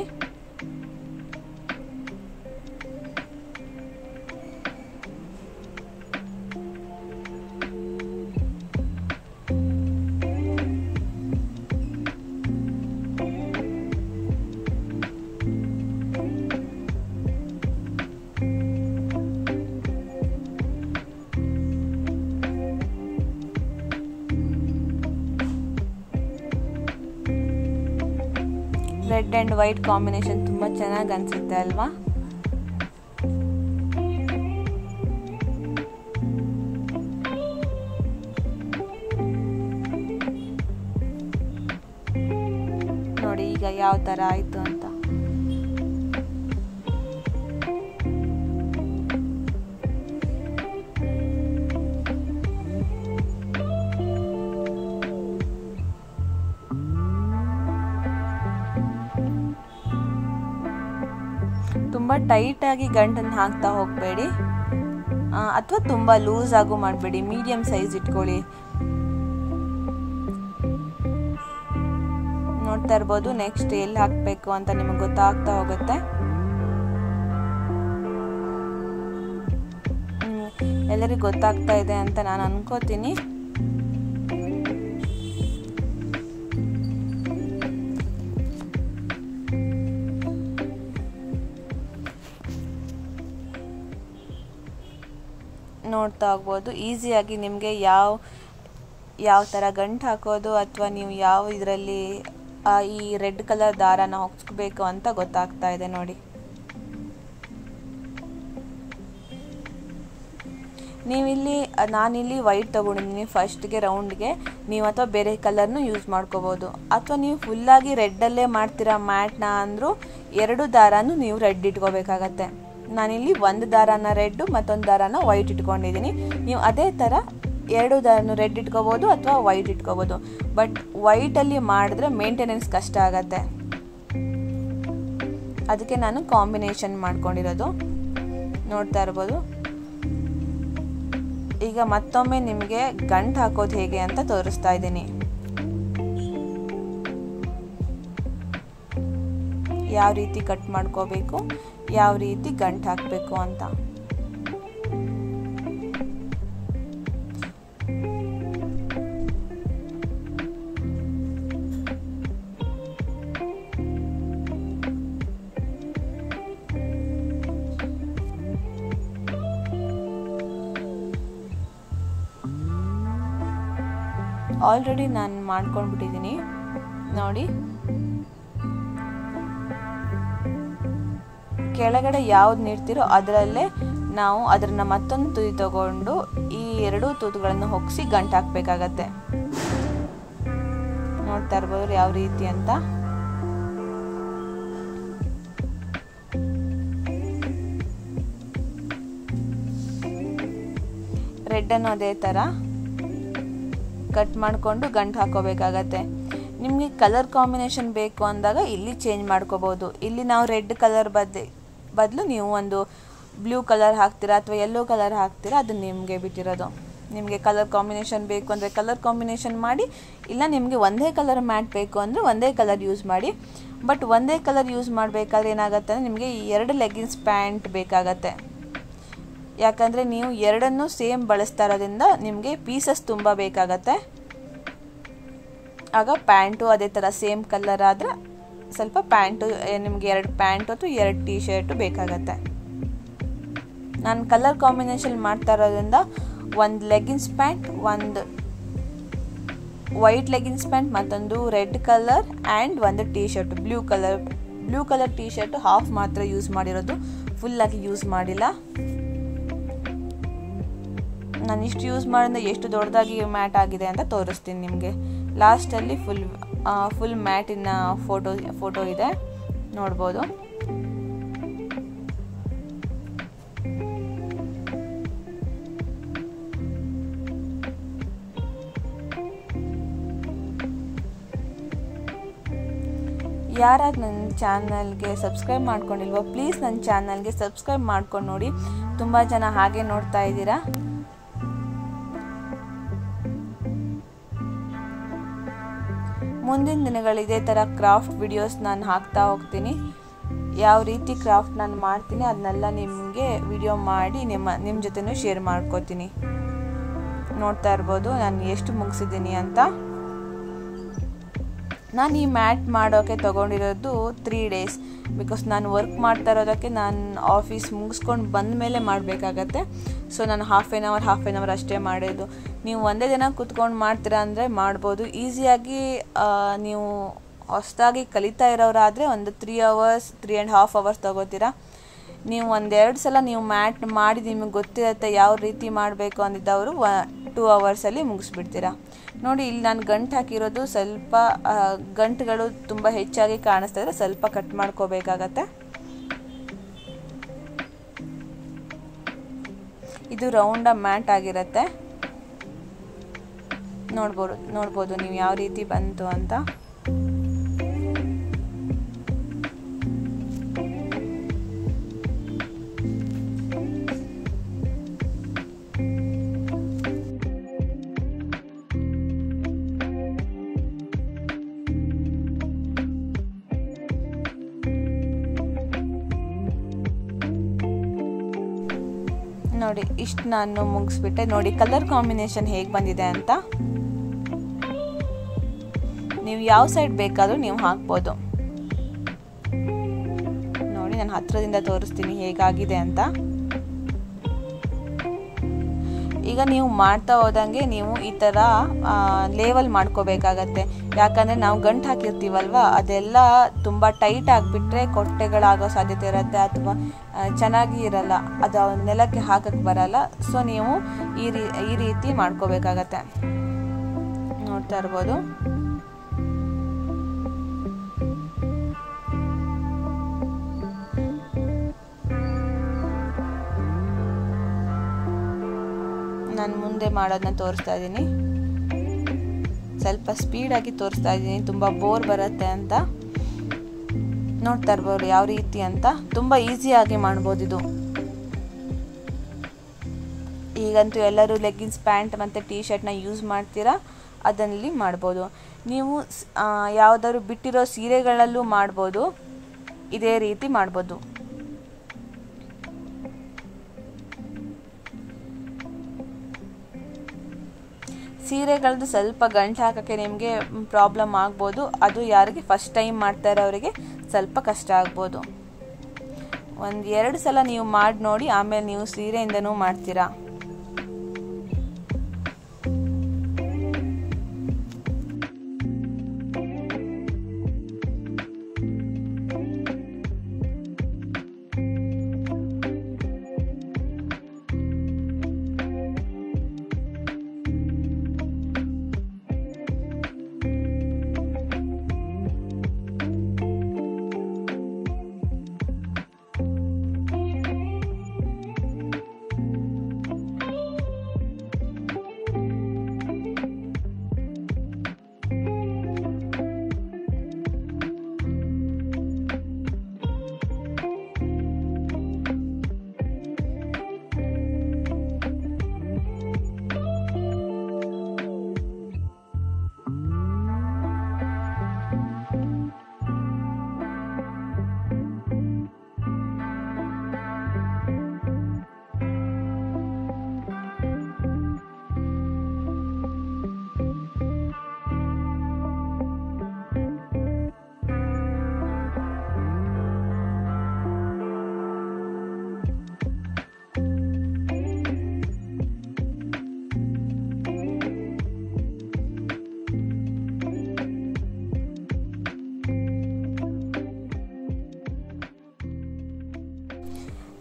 ರೆಡ್ ಆ್ಯಂಡ್ ವೈಟ್ ಕಾಂಬಿನೇಷನ್ ತುಂಬ ಚೆನ್ನಾಗಿ ಅನಿಸುತ್ತೆ ಅಲ್ವಾ? ನೋಡಿ ಈಗ ಯಾವ ಥರ ಆಯಿತು ಅಂತ. ತುಂಬ ಟೈಟಾಗಿ ಗಂಟನ್ನು ಹಾಕ್ತಾ ಹೋಗಬೇಡಿ ಅಥವಾ ತುಂಬ ಲೂಸ್ ಆಗು ಮಾಡಬೇಡಿ, ಮೀಡಿಯಮ್ ಸೈಜ್ ಇಟ್ಕೊಳ್ಳಿ. ನೋಡ್ತಾ ಇರ್ಬೋದು ನೆಕ್ಸ್ಟ್ ಎಲ್ಲಿ ಹಾಕಬೇಕು ಅಂತ ನಿಮಗೆ ಗೊತ್ತಾಗ್ತಾ ಹೋಗುತ್ತೆ. ಎಲ್ಲರಿಗೂ ಗೊತ್ತಾಗ್ತಾ ಇದೆ ಅಂತ ನಾನು ಅನ್ಕೋತೀನಿ. ನೋಡ್ತಾ ಹೋಗ್ಬೋದು ಈಸಿಯಾಗಿ ನಿಮಗೆ ಯಾವ ಥರ ಗಂಟು ಹಾಕೋದು ಅಥವಾ ನೀವು ಯಾವ ಇದರಲ್ಲಿ ಈ ರೆಡ್ ಕಲರ್ ದಾರನ ಹೊಗ್ಸ್ಬೇಕು ಅಂತ ಗೊತ್ತಾಗ್ತಾ ಇದೆ ನೋಡಿ. ನಾನಿಲ್ಲಿ ವೈಟ್ ತೊಗೊಂಡಿದ್ದೀನಿ ಫಸ್ಟ್ಗೆ ರೌಂಡ್ಗೆ. ನೀವು ಅಥವಾ ಬೇರೆ ಕಲರ್ನು ಯೂಸ್ ಮಾಡ್ಕೋಬೋದು, ಅಥವಾ ನೀವು ಫುಲ್ಲಾಗಿ ರೆಡ್ಡಲ್ಲೇ ಮಾಡ್ತೀರಾ ಮ್ಯಾಟ್ನ ಅಂದರೂ 2 ದಾರನೂ ನೀವು ರೆಡ್ ಇಟ್ಕೋಬೇಕಾಗತ್ತೆ. ನಾನಿಲ್ಲಿ 1 ದಾರನ ರೆಡ್ಡು ಮತ್ತೊಂದು ದಾರನ ವೈಟ್ ಇಟ್ಕೊಂಡಿದ್ದೀನಿ. ನೀವು ಅದೇ ಥರ 2 ದಾರನು ರೆಡ್ ಇಟ್ಕೋಬೋದು ಅಥವಾ ವೈಟ್ ಇಟ್ಕೋಬೋದು. ಬಟ್ ವೈಟಲ್ಲಿ ಮಾಡಿದ್ರೆ ಮೇಂಟೆನೆನ್ಸ್ ಕಷ್ಟ ಆಗುತ್ತೆ, ಅದಕ್ಕೆ ನಾನು ಕಾಂಬಿನೇಷನ್ ಮಾಡ್ಕೊಂಡಿರೋದು. ನೋಡ್ತಾ ಇರ್ಬೋದು ಈಗ ಮತ್ತೊಮ್ಮೆ ನಿಮಗೆ ಗಂಟು ಹಾಕೋದು ಹೇಗೆ ಅಂತ ತೋರಿಸ್ತಾ ಇದ್ದೀನಿ. ಯಾವ ರೀತಿ ಕಟ್ ಮಾಡ್ಕೋಬೇಕು, ಯಾವ ರೀತಿ ಗಂಟು ಹಾಕಬೇಕು ಅಂತ. ಆಲ್ರೆಡಿ ನಾನು ಮಾಡ್ಕೊಂಡ್ಬಿಟ್ಟಿದ್ದೀನಿ ನೋಡಿ. ಕೆಳಗಡೆ ಯಾವ್ದು ನೀಡ್ತಿರೋ ಅದರಲ್ಲೇ ನಾವು ಅದನ್ನ ಮತ್ತೊಂದು ತುದಿ ತಗೊಂಡು ಈ ಎರಡೂ ತೂತುಗಳನ್ನು ಹೊಗ್ಸಿ ಗಂಟು ಹಾಕಬೇಕಾಗತ್ತೆ. ನೋಡ್ತಾ ಇರ್ಬೋದು ಯಾವ ರೀತಿ ಅಂತ. ರೆಡ್ ಅನ್ನು ಅದೇ ಥರ ಕಟ್ ಮಾಡಿಕೊಂಡು ಗಂಟು ಹಾಕೋಬೇಕಾಗತ್ತೆ. ನಿಮಗೆ ಕಲರ್ ಕಾಂಬಿನೇಷನ್ ಬೇಕು ಅಂದಾಗ ಇಲ್ಲಿ ಚೇಂಜ್ ಮಾಡ್ಕೋಬೋದು. ಇಲ್ಲಿ ನಾವು ರೆಡ್ ಕಲರ್ ಬದಲು ನೀವು ಒಂದು ಬ್ಲೂ ಕಲರ್ ಹಾಕ್ತೀರಾ ಅಥವಾ ಯೆಲ್ಲೋ ಕಲರ್ ಹಾಕ್ತೀರಾ, ಅದು ನಿಮಗೆ ಬಿಟ್ಟಿರೋದು. ನಿಮಗೆ ಕಲರ್ ಕಾಂಬಿನೇಷನ್ ಬೇಕು ಅಂದರೆ ಕಲರ್ ಕಾಂಬಿನೇಷನ್ ಮಾಡಿ, ಇಲ್ಲ ನಿಮಗೆ ಒಂದೇ ಕಲರ್ ಮ್ಯಾಟ್ ಬೇಕು ಅಂದರೆ ಒಂದೇ ಕಲರ್ ಯೂಸ್ ಮಾಡಿ. ಬಟ್ ಒಂದೇ ಕಲರ್ ಯೂಸ್ ಮಾಡಬೇಕಾದ್ರೆ ಏನಾಗುತ್ತೆ ಅಂದರೆ ನಿಮಗೆ 2 ಲೆಗ್ಗಿನ್ಸ್ ಪ್ಯಾಂಟ್ ಬೇಕಾಗತ್ತೆ. ಯಾಕಂದರೆ ನೀವು ಎರಡನ್ನೂ ಸೇಮ್ ಬಳಸ್ತಾ ಇರೋದ್ರಿಂದ ನಿಮಗೆ ಪೀಸಸ್ ತುಂಬ ಬೇಕಾಗತ್ತೆ. ಆಗ ಪ್ಯಾಂಟು ಅದೇ ಥರ ಸೇಮ್ ಕಲರ್ ಆದರೆ ಸ್ವಲ್ಪ ಪ್ಯಾಂಟು ನಿಮಗೆ 2 ಪ್ಯಾಂಟು ಅಥವಾ 2 ಟೀ ಶರ್ಟು ಬೇಕಾಗತ್ತೆ. ನಾನು ಕಲರ್ ಕಾಂಬಿನೇಷನ್ ಮಾಡ್ತಾ ಇರೋದ್ರಿಂದ ಒಂದು ಲೆಗ್ಗಿನ್ಸ್ ಪ್ಯಾಂಟ್, ಒಂದು ವೈಟ್ ಲೆಗ್ಗಿನ್ಸ್ ಪ್ಯಾಂಟ್, ಮತ್ತೊಂದು ರೆಡ್ ಕಲರ್ ಆ್ಯಂಡ್ ಒಂದು T shirt blue colour T shirt half ಮಾತ್ರ ಯೂಸ್ ಮಾಡಿರೋದು, ಫುಲ್ಲಾಗಿ ಯೂಸ್ ಮಾಡಿಲ್ಲ. ನಾನು ಇಷ್ಟು ಯೂಸ್ ಮಾಡಿದ್ರೆ ಎಷ್ಟು ದೊಡ್ಡದಾಗಿ ಮ್ಯಾಟ್ ಆಗಿದೆ ಅಂತ ತೋರಿಸ್ತೀನಿ ನಿಮಗೆ. ಲಾಸ್ಟಲ್ಲಿ ಫುಲ್ ಮ್ಯಾಟಿನ ಫೋಟೋ ಇದೆ ನೋಡ್ಬೋದು. ಯಾರಾದ್ರೂ ನನ್ನ ಚಾನಲ್ಗೆ ಸಬ್ಸ್ಕ್ರೈಬ್ ಮಾಡ್ಕೊಂಡಿಲ್ವೋ ಪ್ಲೀಸ್ ನನ್ನ ಚಾನಲ್ಗೆ ಸಬ್ಸ್ಕ್ರೈಬ್ ಮಾಡ್ಕೊಂಡು ನೋಡಿ. ತುಂಬ ಜನ ಹಾಗೆ ನೋಡ್ತಾ ಇದ್ದೀರಾ. ಮುಂದಿನ ದಿನಗಳು ಇದೇ ಥರ ಕ್ರಾಫ್ಟ್ ವಿಡಿಯೋಸ್ ನಾನು ಹಾಕ್ತಾ ಹೋಗ್ತೀನಿ. ಯಾವ ರೀತಿ ಕ್ರಾಫ್ಟ್ ನಾನು ಮಾಡ್ತೀನಿ ಅದನ್ನೆಲ್ಲ ನಿಮಗೆ ವಿಡಿಯೋ ಮಾಡಿ ನಿಮ್ಮ ಜೊತೆನೂ ಶೇರ್ ಮಾಡ್ಕೋತೀನಿ. ನೋಡ್ತಾ ಇರ್ಬೋದು ನಾನು ಎಷ್ಟು ಮುಗಿಸಿದ್ದೀನಿ ಅಂತ. ನಾನು ಈ ಮ್ಯಾಟ್ ಮಾಡೋಕ್ಕೆ ತೊಗೊಂಡಿರೋದು 3 days. ಬಿಕಾಸ್ ನಾನು ವರ್ಕ್ ಮಾಡ್ತಾ ಇರೋದಕ್ಕೆ ನಾನು ಆಫೀಸ್ ಮುಗಿಸ್ಕೊಂಡು ಬಂದ ಮೇಲೆ ಮಾಡಬೇಕಾಗತ್ತೆ. ಸೊ ನಾನು ಹಾಫ್ ಆನ್ ಅವರ್ ಅಷ್ಟೇ ಮಾಡೋದು. ನೀವು ಒಂದೇ ದಿನ ಕೂತ್ಕೊಂಡು ಮಾಡ್ತೀರಾ ಅಂದರೆ ಮಾಡ್ಬೋದು. ಈಸಿಯಾಗಿ ನೀವು ಹೊಸದಾಗಿ ಕಲಿತಾ ಇರೋರಾದರೆ ಒಂದು 3.5 hours ತೊಗೋತೀರಾ. ನೀವು 1-2 ಸಲ ನೀವು ಮ್ಯಾಟ್ ಮಾಡಿ ನಿಮಗೆ ಗೊತ್ತಿರುತ್ತೆ ಯಾವ ರೀತಿ ಮಾಡಬೇಕು ಅಂದಿದ್ದವರು 2 hours ಮುಗಿಸ್ಬಿಡ್ತೀರಾ. ನೋಡಿ ಇಲ್ಲಿ ನಾನು ಗಂಟು ಹಾಕಿರೋದು ಸ್ವಲ್ಪ ಗಂಟುಗಳು ತುಂಬ ಹೆಚ್ಚಾಗಿ ಕಾಣಿಸ್ತಾ ಇದ್ರೆ ಸ್ವಲ್ಪ ಕಟ್ ಮಾಡ್ಕೋಬೇಕಾಗತ್ತೆ. ಇದು ರೌಂಡ ಮ್ಯಾಟ್ ಆಗಿರುತ್ತೆ. ನೋಡ್ಬೋದು ನೀವು ಯಾವ ರೀತಿ ಬಂತು ಅಂತ. ನೋಡಿ ಇಷ್ಟು ನಾನು ಮುಗಿಸ್ಬಿಟ್ಟೆ. ನೋಡಿ ಕಲರ್ ಕಾಂಬಿನೇಷನ್ ಹೇಗೆ ಬಂದಿದೆ ಅಂತ. ನೀವು ಯಾವ ಸೈಡ್ ಬೇಕಾದರೂ ನೀವು ಹಾಕ್ಬೋದು. ನೋಡಿ ನಾನು ಹತ್ತಿರದಿಂದ ತೋರಿಸ್ತೀನಿ ಹೇಗಾಗಿದೆ ಅಂತ. ಈಗ ನೀವು ಮಾಡ್ತಾ ಹೋದಂಗೆ ನೀವು ಈ ಥರ ಲೇವಲ್ ಮಾಡ್ಕೋಬೇಕಾಗತ್ತೆ. ಯಾಕಂದರೆ ನಾವು ಗಂಟು ಹಾಕಿರ್ತೀವಲ್ವ ಅದೆಲ್ಲ ತುಂಬ ಟೈಟ್ ಆಗಿಬಿಟ್ರೆ ಕೊಟ್ಟೆಗಳಾಗೋ ಸಾಧ್ಯತೆ ಇರುತ್ತೆ ಅಥವಾ ಚೆನ್ನಾಗಿ ಇರಲ್ಲ, ಅದು ನೆಲಕ್ಕೆ ಹಾಕಕ್ಕೆ ಬರಲ್ಲ. ಸೊ ನೀವು ಈ ರೀತಿ ಮಾಡ್ಕೋಬೇಕಾಗತ್ತೆ. ನೋಡ್ತಾ ಇರ್ಬೋದು. ನಾನು ಮುಂದೆ ಮಾಡೋದನ್ನ ತೋರಿಸ್ತಾ ಇದ್ದೀನಿ. ಸ್ವಲ್ಪ ಸ್ಪೀಡಾಗಿ ತೋರಿಸ್ತಾ ಇದ್ದೀನಿ, ತುಂಬ ಬೋರ್ ಬರುತ್ತೆ ಅಂತ. ನೋಡ್ತಾ ಇರ್ಬೋದು ಯಾವ ರೀತಿ ಅಂತ. ತುಂಬ ಈಸಿಯಾಗಿ ಮಾಡ್ಬೋದು ಇದು. ಈಗಂತೂ ಎಲ್ಲರೂ ಲೆಗ್ಗಿನ್ಸ್ ಪ್ಯಾಂಟ್ ಮತ್ತು ಟೀ ಶರ್ಟ್ನ ಯೂಸ್ ಮಾಡ್ತೀರಾ, ಅದರಲ್ಲಿ ಮಾಡ್ಬೋದು. ನೀವು ಯಾವುದಾದ್ರು ಬಿಟ್ಟಿರೋ ಸೀರೆಗಳಲ್ಲೂ ಮಾಡ್ಬೋದು, ಇದೇ ರೀತಿ ಮಾಡ್ಬೋದು. ಸೀರೆಗಳದ್ದು ಸ್ವಲ್ಪ ಗಂಟು ಹಾಕೋಕ್ಕೆ ನಿಮಗೆ ಪ್ರಾಬ್ಲಮ್ ಆಗ್ಬೋದು. ಅದು ಯಾರಿಗೆ ಫಸ್ಟ್ ಟೈಮ್ ಮಾಡ್ತಾರೆ ಅವರಿಗೆ ಸ್ವಲ್ಪ ಕಷ್ಟ ಆಗ್ಬೋದು. 1-2 ಸಲ ನೀವು ಮಾಡಿ ನೋಡಿ, ಆಮೇಲೆ ನೀವು ಸೀರೆಯಿಂದನೂ ಮಾಡ್ತೀರಾ.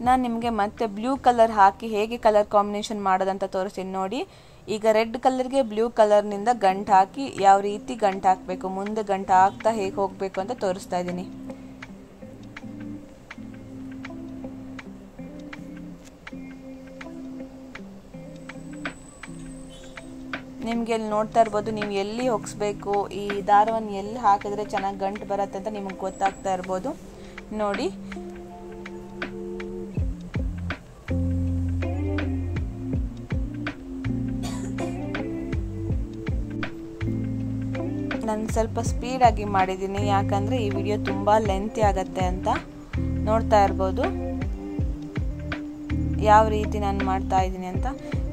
ನಾನು ನಿಮಗೆ ಮತ್ತೆ ಬ್ಲೂ ಕಲರ್ ಹಾಕಿ ಹೇಗೆ ಕಲರ್ ಕಾಂಬಿನೇಷನ್ ಮಾಡೋದಂತ ತೋರಿಸ್ತೀನಿ ನೋಡಿ. ಈಗ ರೆಡ್ ಕಲರ್ಗೆ ಬ್ಲೂ ಕಲರ್ನಿಂದ ಗಂಟು ಹಾಕಿ ಯಾವ ರೀತಿ ಗಂಟು ಹಾಕಬೇಕು, ಮುಂದೆ ಗಂಟು ಹಾಕ್ತಾ ಹೇಗೆ ಹೋಗಬೇಕು ಅಂತ ತೋರಿಸ್ತಾ ಇದ್ದೀನಿ. ನಿಮಗೆ ಇಲ್ಲಿ ನೋಡ್ತಾ ಇರ್ಬೋದು, ನೀವು ಎಲ್ಲಿ ಹೊಗಿಸ್ಬೇಕು, ಈ ದಾರವನ್ನು ಎಲ್ಲಿ ಹಾಕಿದ್ರೆ ಚೆನ್ನಾಗಿ ಗಂಟು ಬರುತ್ತೆ ಅಂತ ನಿಮಗೆ ಗೊತ್ತಾಗ್ತಾ ಇರ್ಬೋದು ನೋಡಿ. ನಾನು ಸ್ವಲ್ಪ ಸ್ಪೀಡಾಗಿ ಮಾಡಿದ್ದೀನಿ, ಯಾಕಂದರೆ ಈ ವಿಡಿಯೋ ತುಂಬ ಲೆಂತಿ ಆಗುತ್ತೆ ಅಂತ. ನೋಡ್ತಾ ಇರ್ಬೋದು ಯಾವ ರೀತಿ ನಾನು ಮಾಡ್ತಾ ಇದ್ದೀನಿ ಅಂತ.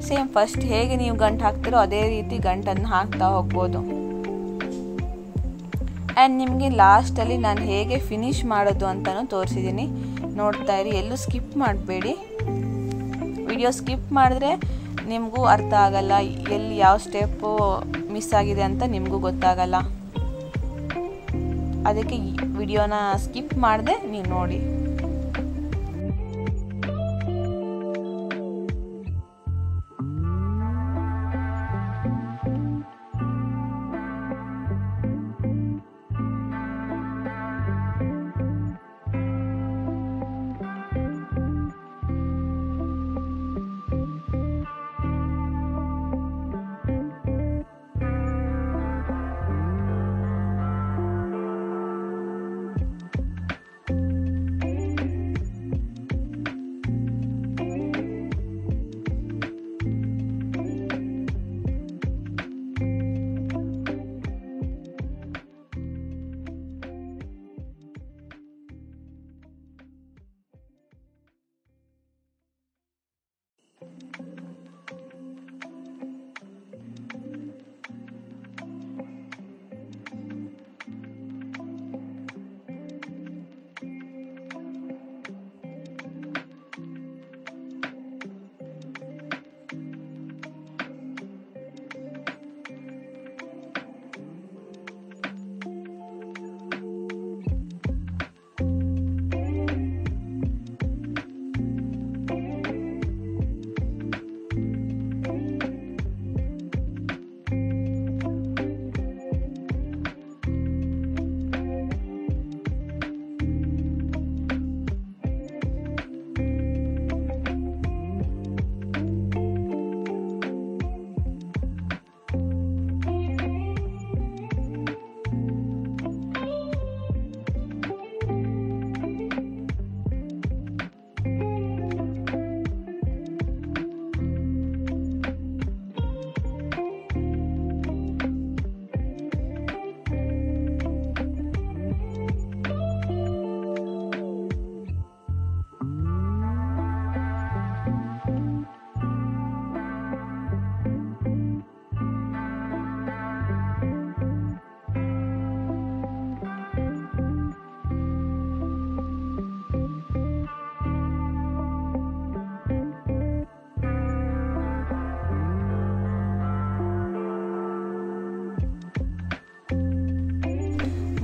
ಸೇಮ್ ಫಸ್ಟ್ ಹೇಗೆ ನೀವು ಗಂಟು ಹಾಕ್ತಿರೋ ಅದೇ ರೀತಿ ಗಂಟನ್ನು ಹಾಕ್ತಾ ಹೋಗ್ಬೋದು. ಆ್ಯಂಡ್ ನಿಮಗೆ ಲಾಸ್ಟಲ್ಲಿ ನಾನು ಹೇಗೆ ಫಿನಿಶ್ ಮಾಡೋದು ಅಂತಲೂ ತೋರಿಸಿದ್ದೀನಿ. ನೋಡ್ತಾ ಇರಿ, ಎಲ್ಲೂ ಸ್ಕಿಪ್ ಮಾಡಬೇಡಿ. ವಿಡಿಯೋ ಸ್ಕಿಪ್ ಮಾಡಿದ್ರೆ ನಿಮಗೂ ಅರ್ಥ ಆಗಲ್ಲ, ಎಲ್ಲಿ ಯಾವ ಸ್ಟೆಪ್ಪು ಮಿಸ್ ಆಗಿದೆ ಅಂತ ನಿಮಗೂ ಗೊತ್ತಾಗಲ್ಲ. ಅದಕ್ಕೆ ವಿಡಿಯೋನ ಸ್ಕಿಪ್ ಮಾಡದೆ ನೀವು ನೋಡಿ.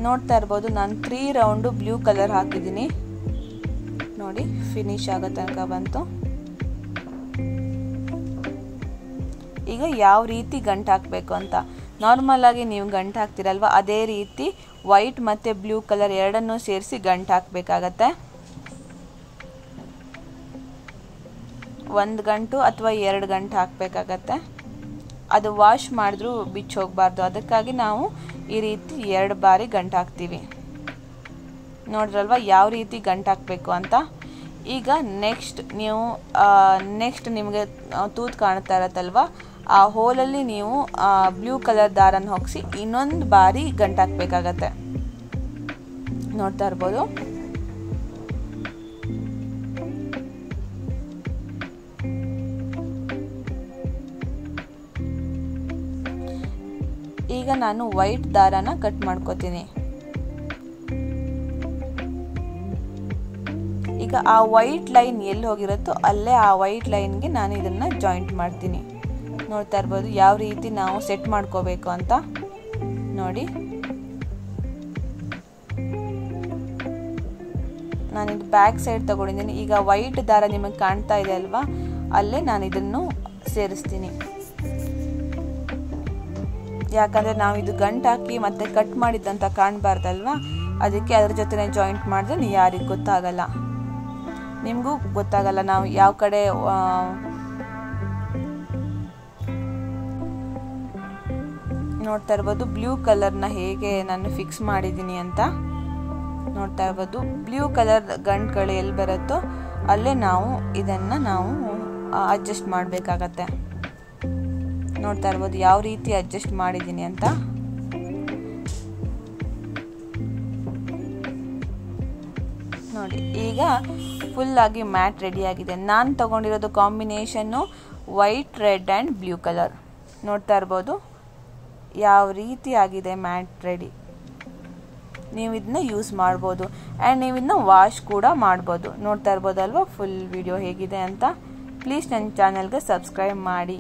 ನೋಡ್ತಾ ಇರ್ಬೋದು ನಾನು 3 ರೌಂಡು ಬ್ಲೂ ಕಲರ್ ಹಾಕಿದ್ದೀನಿ ನೋಡಿ ಫಿನಿಶ್ ಆಗೋ ತನಕ ಬಂತು. ಈಗ ಯಾವ ರೀತಿ ಗಂಟು ಹಾಕಬೇಕು ಅಂತ ನಾರ್ಮಲ್ ಆಗಿ ನೀವು ಗಂಟು ಹಾಕ್ತಿರಲ್ವ ಅದೇ ರೀತಿ ವೈಟ್ ಮತ್ತು ಬ್ಲೂ ಕಲರ್ ಎರಡನ್ನೂ ಸೇರಿಸಿ ಗಂಟು ಹಾಕಬೇಕಾಗತ್ತೆ. 1 ಗಂಟು ಅಥವಾ 2 ಗಂಟು ಹಾಕಬೇಕಾಗತ್ತೆ. ಅದು ವಾಶ್ ಮಾಡಿದ್ರೂ ಬಿಚ್ಚಿ ಹೋಗಬಾರ್ದು, ಅದಕ್ಕಾಗಿ ನಾವು ಈ ರೀತಿ 2 ಬಾರಿ ಗಂಟು ಹಾಕ್ತೀವಿ. ನೋಡ್ರಲ್ವ ಯಾವ ರೀತಿ ಗಂಟು ಹಾಕಬೇಕು ಅಂತ. ಈಗ ನೆಕ್ಸ್ಟ್ ನಿಮಗೆ ತೂತು ಕಾಣ್ತಾ ಇರತ್ತಲ್ವ ಆ ಹೋಲಲ್ಲಿ ನೀವು ಬ್ಲೂ ಕಲರ್ ದಾರನ ಹೋಗಿಸಿ ಇನ್ನೊಂದು ಬಾರಿ ಗಂಟು ಹಾಕಬೇಕಾಗತ್ತೆ. ನೋಡ್ತಾ ಇರ್ಬೋದು. ಈಗ ನಾನು ವೈಟ್ ದಾರನ ಕಟ್ ಮಾಡ್ಕೋತೀನಿ. ಈಗ ಆ ವೈಟ್ ಲೈನ್ ಎಲ್ಲಿ ಹೋಗಿರುತ್ತೋ ಅಲ್ಲೇ ಆ ವೈಟ್ ಲೈನ್ಗೆ ನಾನು ಇದನ್ನು ಜಾಯಿಂಟ್ ಮಾಡ್ತೀನಿ. ನೋಡ್ತಾ ಇರ್ಬೋದು ಯಾವ ರೀತಿ ನಾವು ಸೆಟ್ ಮಾಡ್ಕೋಬೇಕು ಅಂತ ನೋಡಿ. ನಾನಿದು ಬ್ಯಾಕ್ ಸೈಡ್ ತಗೊಂಡಿದ್ದೀನಿ. ಈಗ ವೈಟ್ ದಾರ ನಿಮಗೆ ಕಾಣ್ತಾ ಇದೆ ಅಲ್ವಾ, ಅಲ್ಲೇ ನಾನು ಇದನ್ನು ಸೇರಿಸ್ತೀನಿ. ಯಾಕಂದರೆ ನಾವು ಇದು ಗಂಟು ಹಾಕಿ ಮತ್ತೆ ಕಟ್ ಮಾಡಿದ್ದಂತ ಕಾಣಬಾರ್ದಲ್ವಾ, ಅದಕ್ಕೆ ಅದ್ರ ಜೊತೆ ಜಾಯಿಂಟ್ ಮಾಡಿದ್ರೆ ಯಾರಿಗೂ ಗೊತ್ತಾಗಲ್ಲ, ನಿಮಗೂ ಗೊತ್ತಾಗಲ್ಲ ನಾವು ಯಾವ ಕಡೆ ನೋಡ್ತಾ ಇರ್ಬೋದು ಬ್ಲೂ ಕಲರ್ನ ಹೇಗೆ ನಾನು ಫಿಕ್ಸ್ ಮಾಡಿದ್ದೀನಿ ಅಂತ. ನೋಡ್ತಾ ಇರ್ಬೋದು ಬ್ಲೂ ಕಲರ್ ಗಂಟುಗಳು ಎಲ್ಲಿ ಬರುತ್ತೋ ಅಲ್ಲೇ ನಾವು ಇದನ್ನು ಅಡ್ಜಸ್ಟ್ ಮಾಡಬೇಕಾಗತ್ತೆ. ನೋಡ್ತಾ ಇರ್ಬೋದು ಯಾವ ರೀತಿ ಅಡ್ಜಸ್ಟ್ ಮಾಡಿದ್ದೀನಿ ಅಂತ. ನೋಡಿ ಈಗ ಫುಲ್ ಆಗಿ ಮ್ಯಾಟ್ ರೆಡಿ ಆಗಿದೆ. ನಾನು ತಗೊಂಡಿರೋದು combination white, red and blue colour. ನೋಡ್ತಾ ಇರ್ಬೋದು ಯಾವ ರೀತಿ ಆಗಿದೆ ಮ್ಯಾಟ್ ರೆಡಿ. ನೀವು ಇದನ್ನ ಯೂಸ್ ಮಾಡ್ಬೋದು ಆ್ಯಂಡ್ ನೀವು ಇದನ್ನ ವಾಶ್ ಕೂಡ ಮಾಡ್ಬೋದು. ನೋಡ್ತಾ ಇರ್ಬೋದಲ್ವ ಫುಲ್ ವಿಡಿಯೋ ಹೇಗಿದೆ ಅಂತ. ಪ್ಲೀಸ್ ನನ್ನ ಚಾನಲ್ಗೆ ಸಬ್ಸ್ಕ್ರೈಬ್ ಮಾಡಿ.